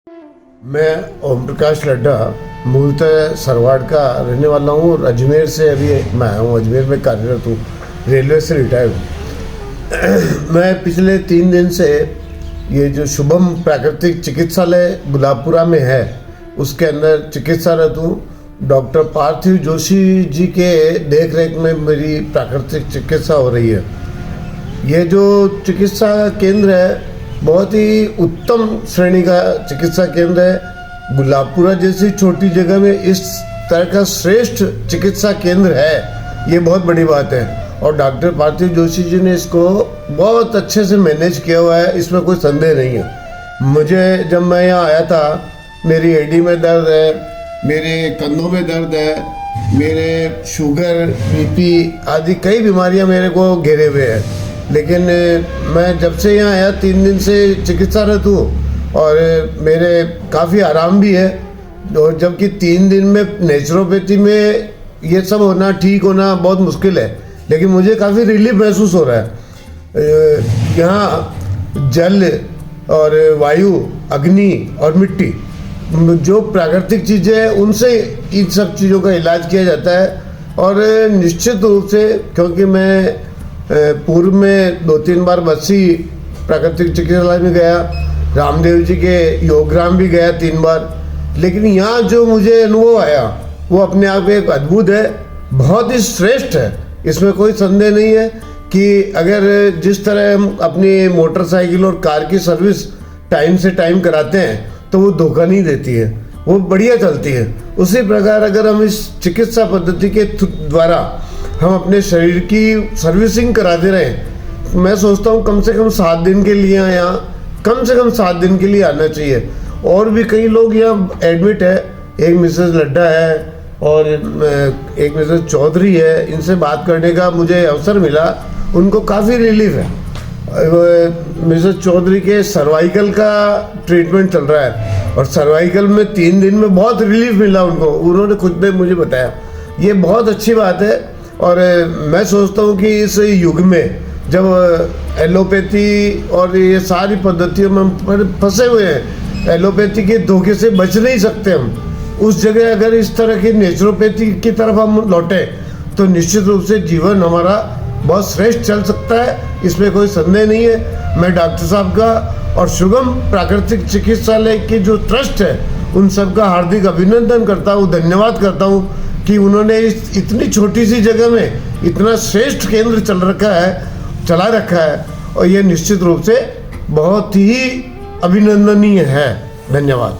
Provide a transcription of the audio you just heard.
मैं ओम प्रकाश लड्डा मूलतः सरवाड़ का रहने वाला हूँ और अजमेर से अभी मैं आया हूँ। अजमेर में कार्यरत हूँ, रेलवे से रिटायर्ड हूँ। मैं पिछले 3 दिन से ये जो शुभम प्राकृतिक चिकित्सालय गुलाबपुरा में है उसके अंदर चिकित्सारत हूँ। डॉक्टर पार्थिव जोशी जी के देख रेख में मेरी प्राकृतिक चिकित्सा हो रही है। ये जो चिकित्सा केंद्र है बहुत ही उत्तम श्रेणी का चिकित्सा केंद्र है। गुलाबपुरा जैसी छोटी जगह में इस तरह का श्रेष्ठ चिकित्सा केंद्र है, ये बहुत बड़ी बात है। और डॉक्टर पार्थिव जोशी जी ने इसको बहुत अच्छे से मैनेज किया हुआ है, इसमें कोई संदेह नहीं है। मुझे जब मैं यहाँ आया था मेरी एडी में दर्द है, मेरे कंधों में दर्द है, मेरे शुगर बीपी आदि कई बीमारियाँ मेरे को घेरे हुए हैं। लेकिन मैं जब से यहाँ आया 3 दिन से चिकित्सारत हूँ और मेरे काफ़ी आराम भी है। और जबकि 3 दिन में नेचुरोपैथी में ये सब होना, ठीक होना बहुत मुश्किल है, लेकिन मुझे काफ़ी रिलीफ महसूस हो रहा है। यहाँ जल और वायु, अग्नि और मिट्टी जो प्राकृतिक चीज़ें हैं उनसे इन सब चीज़ों का इलाज किया जाता है। और निश्चित रूप से क्योंकि मैं पूर्व में 2-3 बार बस्सी प्राकृतिक चिकित्सालय में गया, रामदेव जी के योगग्राम भी गया 3 बार, लेकिन यहाँ जो मुझे अनुभव आया वो अपने आप में एक अद्भुत है, बहुत ही श्रेष्ठ है। इसमें कोई संदेह नहीं है कि अगर जिस तरह हम अपनी मोटरसाइकिल और कार की सर्विस टाइम से टाइम कराते हैं तो वो धोखा नहीं देती है, वो बढ़िया चलती है। उसी प्रकार अगर हम इस चिकित्सा पद्धति के द्वारा हम अपने शरीर की सर्विसिंग कराते रहें, मैं सोचता हूँ कम से कम 7 दिन के लिए यहाँ कम से कम 7 दिन के लिए आना चाहिए। और भी कई लोग यहाँ एडमिट है, एक मिसेस लड्डा है और एक मिसेस चौधरी है। इनसे बात करने का मुझे अवसर मिला, उनको काफ़ी रिलीफ है। मिसेस चौधरी के सर्वाइकल का ट्रीटमेंट चल रहा है और सर्वाइकल में 3 दिन में बहुत रिलीफ मिला उनको, उन्होंने खुद में मुझे बताया। ये बहुत अच्छी बात है। और मैं सोचता हूँ कि इस युग में जब एलोपैथी और ये सारी पद्धतियों में हम फंसे हुए हैं, एलोपैथी के धोखे से बच नहीं सकते हम, उस जगह अगर इस तरह की नेचुरोपैथी की तरफ हम लौटे तो निश्चित रूप से जीवन हमारा बहुत श्रेष्ठ चल सकता है, इसमें कोई संदेह नहीं है। मैं डॉक्टर साहब का और शुभम प्राकृतिक चिकित्सालय की जो ट्रस्ट है उन सब का हार्दिक अभिनंदन करता हूँ, धन्यवाद करता हूँ कि उन्होंने इस इतनी छोटी सी जगह में इतना श्रेष्ठ केंद्र चला रखा है और ये निश्चित रूप से बहुत ही अभिनंदनीय है। धन्यवाद।